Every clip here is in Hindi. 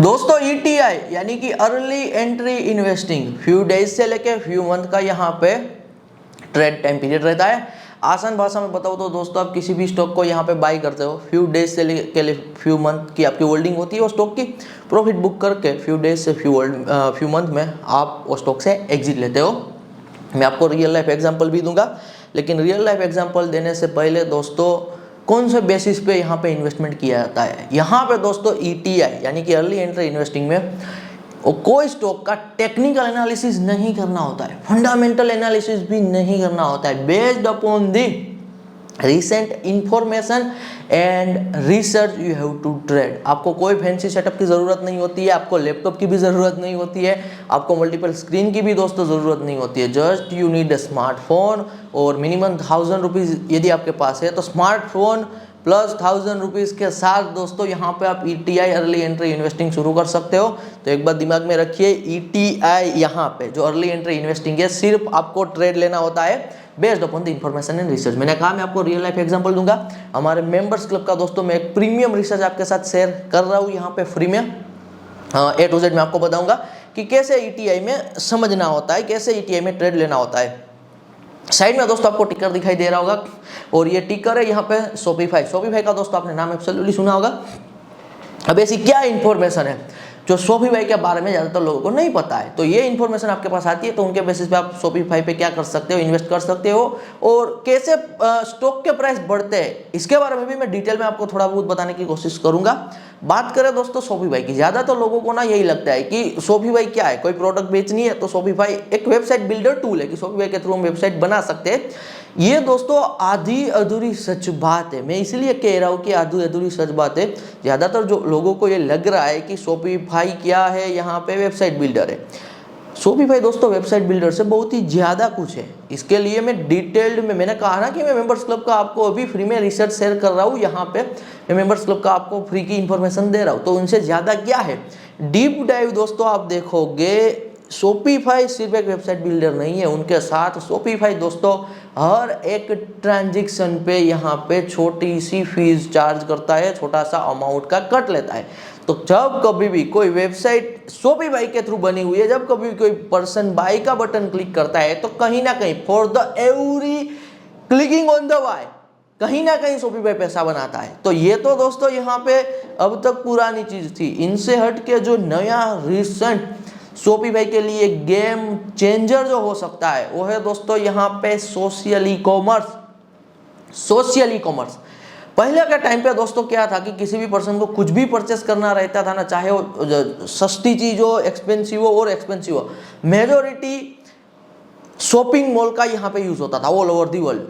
दोस्तों ईटीआई यानी कि early entry investing few days से लेके फ्यू मंथ का यहाँ पे ट्रेड टाइम पीरियड रहता है। आसान भाषा में बताओ तो दोस्तों आप किसी भी स्टॉक को यहाँ पे बाई करते हो, फ्यू डेज से लेके फ्यू मंथ की आपकी होल्डिंग होती है वो स्टॉक की, प्रॉफिट बुक करके फ्यू डेज से फ्यू मंथ में आप वो स्टॉक से एग्जिट लेते हो। मैं आपको रियल लाइफ एग्जाम्पल भी दूंगा, लेकिन रियल लाइफ एग्जाम्पल देने से पहले दोस्तों कौन से बेसिस पे यहाँ पे इन्वेस्टमेंट किया जाता है। यहाँ पे दोस्तों ईटीआई यानी कि अर्ली एंट्री इन्वेस्टिंग में कोई स्टॉक का टेक्निकल एनालिसिस नहीं करना होता है, फंडामेंटल एनालिसिस भी नहीं करना होता है। Based upon the recent information and research you have to trade. आपको कोई फैंसी सेटअप की ज़रूरत नहीं होती है, आपको लैपटॉप की भी ज़रूरत नहीं होती है, आपको मल्टीपल स्क्रीन की भी दोस्तों ज़रूरत नहीं होती है। Just you need a smartphone और मिनिमम 1000 रुपीज़ यदि आपके पास है तो स्मार्टफोन प्लस 1000 रुपीज़ के साथ दोस्तों यहाँ पे आप ईटीआई अर्ली एंट्री इन्वेस्टिंग शुरू कर सकते हो। तो एक बात दिमाग में रखिए, ईटीआई यहाँ पे जो अर्ली एंट्री इन्वेस्टिंग है सिर्फ आपको ट्रेड लेना होता है based upon the information and research. मैंने कहा मैं आपको रियल लाइफ एग्जांपल दूंगा। हमारे मेंबर्स क्लब का दोस्तों मैं एक प्रीमियम रिसर्च आपके साथ शेयर कर रहा हूँ यहाँ पे फ्री में। A to Z मैं आपको बताऊंगा कि कैसे ईटीआई में समझना होता है, कैसे ईटीआई में ट्रेड लेना होता है। साइड में दोस्तों आपको टिकर दिखाई दे रहा होगा और ये टिकर है यहाँ पे शॉपिफाई का दोस्तों आपने नाम एब्सोल्युटली सुना होगा। अब ऐसी क्या इंफॉर्मेशन है जो शॉपिफाई के बारे में ज़्यादातर लोगों को नहीं पता है, तो ये इन्फॉर्मेशन आपके पास आती है तो उनके बेसिस पे आप शॉपिफाई पे क्या कर सकते हो, इन्वेस्ट कर सकते हो और कैसे स्टॉक के प्राइस बढ़ते हैं इसके बारे में भी मैं डिटेल में आपको थोड़ा बहुत बताने की कोशिश करूंगा। बात करें दोस्तों शॉपिफाई की, ज़्यादातर लोगों को ना यही लगता है कि शॉपिफाई क्या है, कोई प्रोडक्ट बेचनी है तो शॉपिफाई एक वेबसाइट बिल्डर टूल है कि शॉपिफाई के थ्रू हम वेबसाइट बना सकते हैं। ये दोस्तों आधी अधूरी सच बात है। मैं इसलिए कह रहा हूँ कि आधी अधूरी सच बात है। ज़्यादातर जो लोगों को ये लग रहा है कि शॉपिफाई क्या है, यहाँ पे वेबसाइट बिल्डर है। शॉपिफाई दोस्तों वेबसाइट बिल्डर से बहुत ही ज़्यादा कुछ है। इसके लिए मैं डिटेल्ड में, मैंने कहा ना कि मैं मेंबर्स क्लब का आपको अभी फ्री में रिसर्च शेयर कर रहा हूँ, यहाँ पे मैं मेंबर्स क्लब का आपको फ्री की इंफॉर्मेशन दे रहा हूँ। तो उनसे ज़्यादा क्या है, डीप डाइव दोस्तों आप देखोगे शॉपिफाई सिर्फ एक वेबसाइट बिल्डर नहीं है, उनके साथ शॉपिफाई दोस्तों हर एक ट्रांजैक्शन पे यहाँ पे छोटी सी फीस चार्ज करता है, छोटा सा अमाउंट का कट लेता है। तो जब कभी भी कोई वेबसाइट शॉपिफाई के थ्रू बनी हुई है, जब कभी कोई पर्सन बाय का बटन क्लिक करता है तो कहीं ना कहीं for the every clicking on the buy कहीं ना कहीं शॉपिफाई पैसा बनाता है। तो ये तो दोस्तों यहाँ पे अब तक पुरानी चीज थी। इनसे हट के जो नया रिसेंट शॉपिफाई के लिए गेम चेंजर जो हो सकता है वो है दोस्तों यहाँ पे सोशल ई कॉमर्स। पहले के टाइम पे दोस्तों क्या था कि किसी भी पर्सन को कुछ भी परचेस करना रहता था ना, चाहे वो सस्ती चीज हो, एक्सपेंसिव हो और एक्सपेंसिव हो, मेजोरिटी शॉपिंग मॉल का यहाँ पे यूज होता था ऑल ओवर दी वर्ल्ड।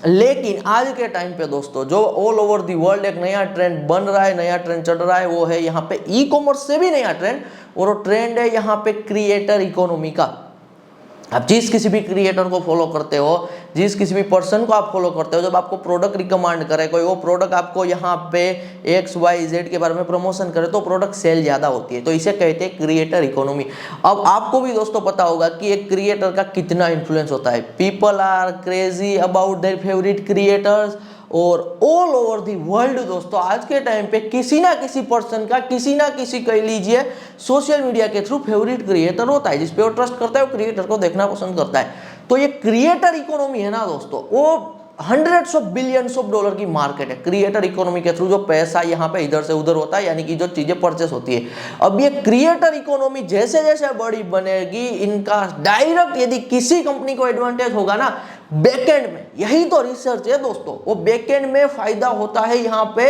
लेकिन आज के टाइम पे दोस्तों जो ऑल ओवर दी वर्ल्ड एक नया ट्रेंड बन रहा है, नया ट्रेंड चल रहा है, वो है यहाँ पे ई कॉमर्स से भी नया ट्रेंड, और वो ट्रेंड है यहाँ पे क्रिएटर इकोनॉमी का। आप जिस किसी भी क्रिएटर को फॉलो करते हो, जिस किसी भी पर्सन को आप फॉलो करते हो, जब आपको प्रोडक्ट रिकमेंड करे कोई, वो प्रोडक्ट आपको यहाँ पे XYZ के बारे में प्रमोशन करे तो प्रोडक्ट सेल ज़्यादा होती है। तो इसे कहते हैं क्रिएटर इकोनॉमी। अब आपको भी दोस्तों पता होगा कि एक क्रिएटर का कितना इन्फ्लुएंस होता है। People are crazy about their favourite creators और ऑल ओवर दी वर्ल्ड दोस्तों आज के टाइम पे किसी ना किसी पर्सन का, किसी ना किसी कह लीजिए सोशल मीडिया के थ्रू फेवरेट क्रिएटर होता है, जिसपे वो ट्रस्ट करता है, वो क्रिएटर को देखना पसंद करता है। तो ये क्रिएटर इकोनॉमी है ना दोस्तों, वो hundreds of billions of dollar की मार्केट है। क्रिएटर इकोनॉमी के थ्रू जो पैसा यहाँ पे इधर से उधर होता है, यानी कि जो चीजें परचेस होती है। अब ये क्रिएटर इकोनॉमी जैसे जैसे बड़ी बनेगी, इनका डायरेक्ट यदि किसी कंपनी को एडवांटेज होगा ना बैकएंड में, यही तो रिसर्च है दोस्तों, वो बैकएंड में फायदा होता है यहाँ पे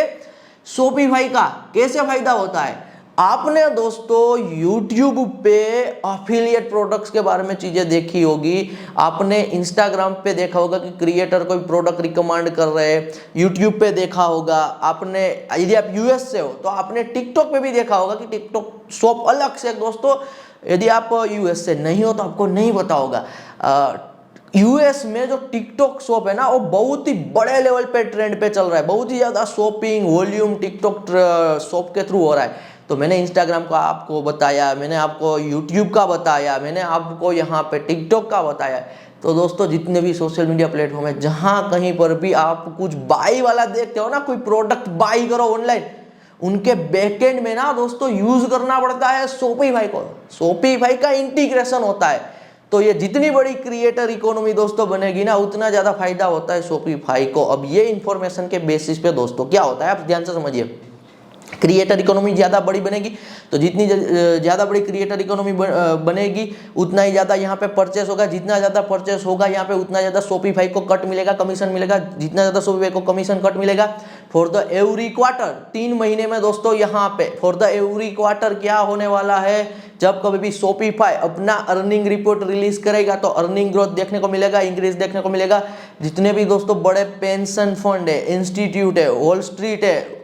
शॉपिफाई का। कैसे फायदा होता है, आपने दोस्तों YouTube पे अफिलिएट प्रोडक्ट्स के बारे में चीजें देखी होगी, आपने Instagram पे देखा होगा कि क्रिएटर कोई प्रोडक्ट रिकमेंड कर रहे हैं, YouTube पे देखा होगा आपने, यदि आप US से हो तो आपने TikTok पे भी देखा होगा कि TikTok शॉप अलग से दोस्तों, यदि आप US से नहीं हो तो आपको नहीं पता होगा। US में जो टिकटॉक शॉप है ना वो बहुत ही बड़े लेवल पे ट्रेंड पे चल रहा है, बहुत ही ज़्यादा शॉपिंग वॉल्यूम टिकटॉक शॉप के थ्रू हो रहा है। तो मैंने इंस्टाग्राम का आपको बताया, मैंने आपको यूट्यूब का बताया, मैंने आपको यहाँ पे टिकटॉक का बताया। तो दोस्तों जितने भी सोशल मीडिया प्लेटफॉर्म है, जहाँ कहीं पर भी आप कुछ बाई वाला देखते हो ना, कोई प्रोडक्ट बाई करो ऑनलाइन, उनके बैकएंड में ना दोस्तों यूज करना पड़ता है शॉपिफाई को। शॉपिफाई का इंटीग्रेशन होता है। तो ये जितनी बड़ी क्रिएटर इकोनॉमी दोस्तों बनेगी ना, उतना ज्यादा फायदा होता है शॉपिफाई को। अब ये इंफॉर्मेशन के बेसिस पे दोस्तों क्या होता है, आप ध्यान से समझिए। क्रिएटर इकोनॉमी ज़्यादा बड़ी बनेगी, तो जितनी ज़्यादा बड़ी क्रिएटर इकोनॉमी बनेगी उतना ही ज़्यादा यहाँ पे परचेस होगा। जितना ज़्यादा परचेस होगा यहाँ पे उतना ज़्यादा शॉपिफाई को कट मिलेगा, कमीशन मिलेगा। जितना ज़्यादा शॉपिफाई को कमीशन कट मिलेगा फॉर द एवरी क्वार्टर, 3 महीने में दोस्तों यहाँ पे फॉर द एवरी क्वार्टर क्या होने वाला है, जब कभी भी शॉपिफाई अपना अर्निंग रिपोर्ट रिलीज करेगा तो अर्निंग ग्रोथ देखने को मिलेगा, इंक्रीज देखने को मिलेगा। जितने भी दोस्तों बड़े पेंशन फंड है, इंस्टीट्यूट है, वॉल स्ट्रीट है,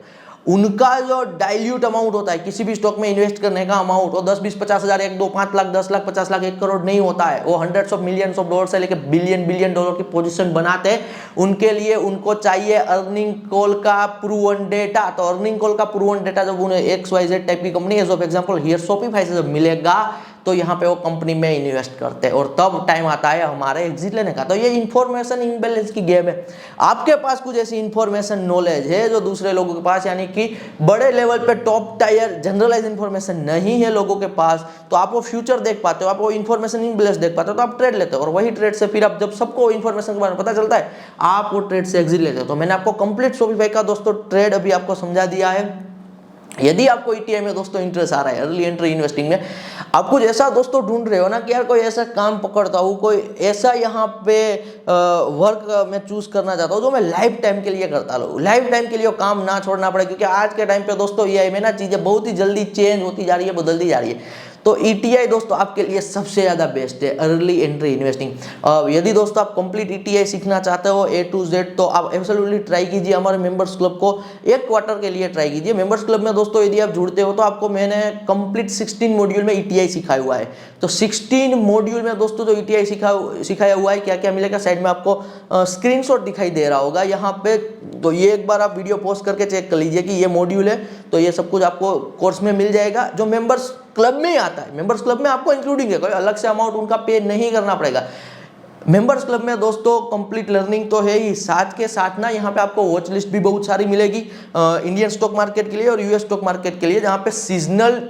उनका जो डाइल्यूट अमाउंट होता है किसी भी स्टॉक में इन्वेस्ट करने का अमाउंट, वो 10, 20, 50 हज़ार, 1, 2, 5 लाख, 10 लाख, 50 लाख, 1 करोड़ नहीं होता है। वो hundreds of millions of dollar से लेकर बिलियन डॉलर की पोजीशन बनाते हैं। उनके लिए उनको चाहिए अर्निंग कॉल का प्रूवन डेटा। तो अर्निंग कॉल का प्रूवन डेटा जब उन्हें XYZ टाइप की company as of example here Shopify से जब मिलेगा तो यहाँ पे वो कंपनी में इन्वेस्ट करते हैं और तब टाइम आता है हमारे एग्जिट लेने का। तो ये इन्फॉर्मेशन इम्बैलेंस की गेम है। आपके पास कुछ ऐसी इन्फॉर्मेशन नॉलेज है जो दूसरे लोगों के पास, यानी कि बड़े लेवल पे टॉप टायर जनरलाइज इन्फॉर्मेशन नहीं है लोगों के पास, तो आप वो फ्यूचर देख पाते हो, आप वो इन्फॉर्मेशन इम्बैलेंस देख पाते हो, तो आप ट्रेड लेते हो। और वही ट्रेड से फिर आप जब सबको इन्फॉर्मेशन के बारे में पता चलता है आप वो ट्रेड से एग्जिट लेते हो। तो मैंने आपको कंप्लीट शॉपिफाई का दोस्तों ट्रेड अभी आपको समझा दिया है। यदि आपको ETI में दोस्तों इंटरेस्ट आ रहा है, अर्ली एंट्री इन्वेस्टिंग में, आप कुछ ऐसा दोस्तों ढूंढ रहे हो ना कि यार कोई ऐसा काम पकड़ता हूँ, कोई ऐसा यहाँ पे वर्क मैं चूज करना चाहता हूँ जो मैं लाइफ टाइम के लिए करता रहूँ, लाइफ टाइम के लिए काम ना छोड़ना पड़े। क्योंकि आज के टाइम पे दोस्तों EI में ना चीजें बहुत ही जल्दी चेंज होती जा रही है, बदलती जा रही है। तो ETI दोस्तों आपके लिए सबसे ज़्यादा बेस्ट है, अर्ली एंट्री इन्वेस्टिंग। यदि दोस्तों आप कंप्लीट ETI सीखना चाहते हो A to Z, तो आप एब्सोल्युटली ट्राई कीजिए हमारे मेंबर्स क्लब को। 1 क्वार्टर के लिए ट्राई कीजिए। मेंबर्स क्लब में दोस्तों यदि आप जुड़ते हो तो आपको मैंने कंप्लीट 16 मॉड्यूल में ETI सिखाया हुआ है। तो 16 मॉड्यूल में दोस्तों जो ETI सिखाया हुआ है, क्या क्या मिलेगा, साइड में आपको स्क्रीनशॉट दिखाई दे रहा होगा यहाँ पे। तो ये एक बार आप वीडियो पॉज करके चेक कर लीजिए कि ये मॉड्यूल है, तो ये सब कुछ आपको कोर्स में मिल जाएगा जो मेंबर्स क्लब में ही आता है। मेंबर्स क्लब में आपको इंक्लूडिंग है, कोई अलग से अमाउंट उनका पे नहीं करना पड़ेगा। मेंबर्स क्लब में दोस्तों कंप्लीट लर्निंग तो है ही, साथ के साथ ना यहाँ पे आपको वॉच लिस्ट भी बहुत सारी मिलेगी इंडियन स्टॉक मार्केट के लिए और US स्टॉक मार्केट के लिए, जहाँ पे सीजनल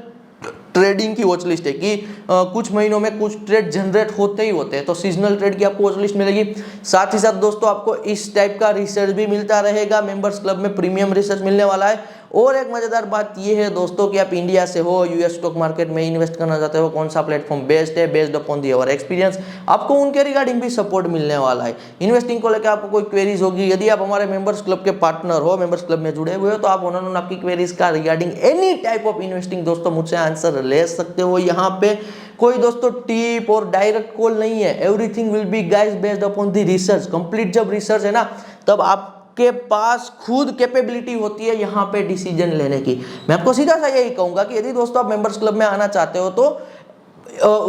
ट्रेडिंग की वॉच लिस्ट है कि कुछ महीनों में कुछ ट्रेड जनरेट होते ही होते हैं, तो सीजनल ट्रेड की आपको वॉच लिस्ट मिलेगी। साथ ही साथ दोस्तों आपको इस टाइप का रिसर्च भी मिलता रहेगा। मेंबर्स क्लब में प्रीमियम रिसर्च मिलने वाला है। और एक मजेदार बात यह है दोस्तों कि आप इंडिया से हो, US स्टॉक मार्केट में इन्वेस्ट करना चाहते हो, कौन सा प्लेटफॉर्म बेस्ट है, बेस्ड अपॉन दी अवर एक्सपीरियंस, आपको उनके रिगार्डिंग भी सपोर्ट मिलने वाला है। इन्वेस्टिंग को लेकर आपको कोई क्वेरीज होगी, यदि आप हमारे मेंबर्स क्लब के पार्टनर हो, मेंबर्स क्लब में जुड़े हुए हो, तो आप उन्होंने आपकी क्वेरीज का regarding any type of investing दोस्तों मुझसे आंसर ले सकते हो। यहाँ पे कोई दोस्तों टिप और डायरेक्ट कॉल नहीं है, everything will be guys based upon the research. Complete जब रिसर्च है ना, तब आपके पास खुद कैपेबिलिटी होती है यहाँ पे डिसीजन लेने की। मैं आपको सीधा सा यही कहूंगा कि यदि दोस्तों आप मेंबर्स क्लब में आना चाहते हो तो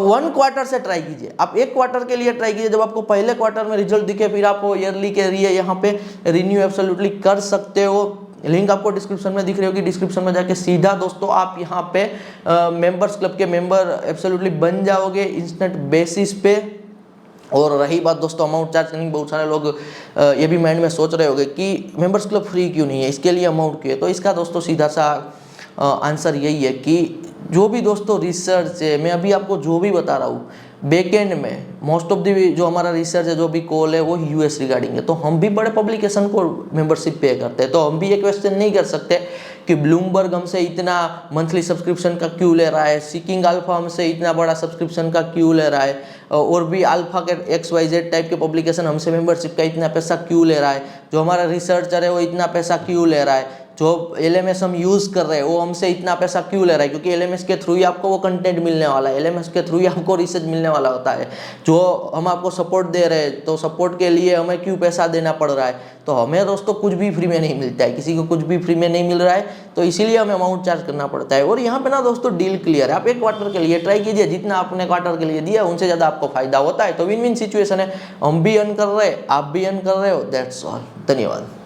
1 क्वार्टर से ट्राई कीजिए। आप 1 क्वार्टर के लिए ट्राई कीजिए, जब आपको पहले क्वार्टर में रिजल्ट दिखे फिर आप ईयरली के लिए यहाँ पे रिन्यू एब्सोल्युटली कर सकते हो। लिंक आपको डिस्क्रिप्शन में दिख रही होगी, डिस्क्रिप्शन में जाके सीधा दोस्तों आप यहाँ पे मेंबर्स क्लब के मेंबर एब्सोल्युटली बन जाओगे इंस्टेंट बेसिस पे। और रही बात दोस्तों अमाउंट चार्ज करने की, बहुत सारे लोग ये भी माइंड में सोच रहे होंगे कि मेंबर्स क्लब फ्री क्यों नहीं है, इसके लिए अमाउंट क्यों है। तो इसका दोस्तों सीधा सा आंसर यही है कि जो भी दोस्तों रिसर्च है, मैं अभी आपको जो भी बता रहा हूँ, बैकएंड में मोस्ट ऑफ दी जो हमारा रिसर्च है, जो भी कॉल है, वो US रिगार्डिंग है। तो हम भी बड़े पब्लिकेशन को मेंबरशिप पे करते हैं, तो हम भी ये क्वेश्चन नहीं कर सकते कि ब्लूमबर्ग हमसे इतना मंथली सब्सक्रिप्शन का क्यों ले रहा है, सीकिंग अल्फा हमसे इतना बड़ा सब्सक्रिप्शन का क्यों ले रहा है, और भी अल्फा के XYZ टाइप के पब्लिकेशन हमसे मेंबरशिप का इतना पैसा क्यों ले रहा है, जो हमारा रिसर्चर है वो इतना पैसा क्यों ले रहा है, जो LMS हम यूज़ कर रहे हैं वो हमसे इतना पैसा क्यों ले रहा है, क्योंकि LMS के थ्रू ही आपको वो कंटेंट मिलने वाला है, LMS के थ्रू ही आपको रिसर्च मिलने वाला होता है। जो हम आपको सपोर्ट दे रहे हैं, तो सपोर्ट के लिए हमें क्यों पैसा देना पड़ रहा है। तो हमें दोस्तों कुछ भी फ्री में नहीं मिलता है, किसी को कुछ भी फ्री में नहीं मिल रहा है, तो इसीलिए हमें अमाउंट चार्ज करना पड़ता है। और यहाँ पे ना दोस्तों डील क्लियर है, आप 1 क्वार्टर के लिए ट्राई कीजिए, जितना आपने क्वार्टर के लिए दिया उनसे ज़्यादा आपको फायदा होता है, तो विन विन सिचुएशन है। हम भी अर्न कर रहे हैं, आप भी अर्न कर रहे हो, दैट्स ऑल। धन्यवाद।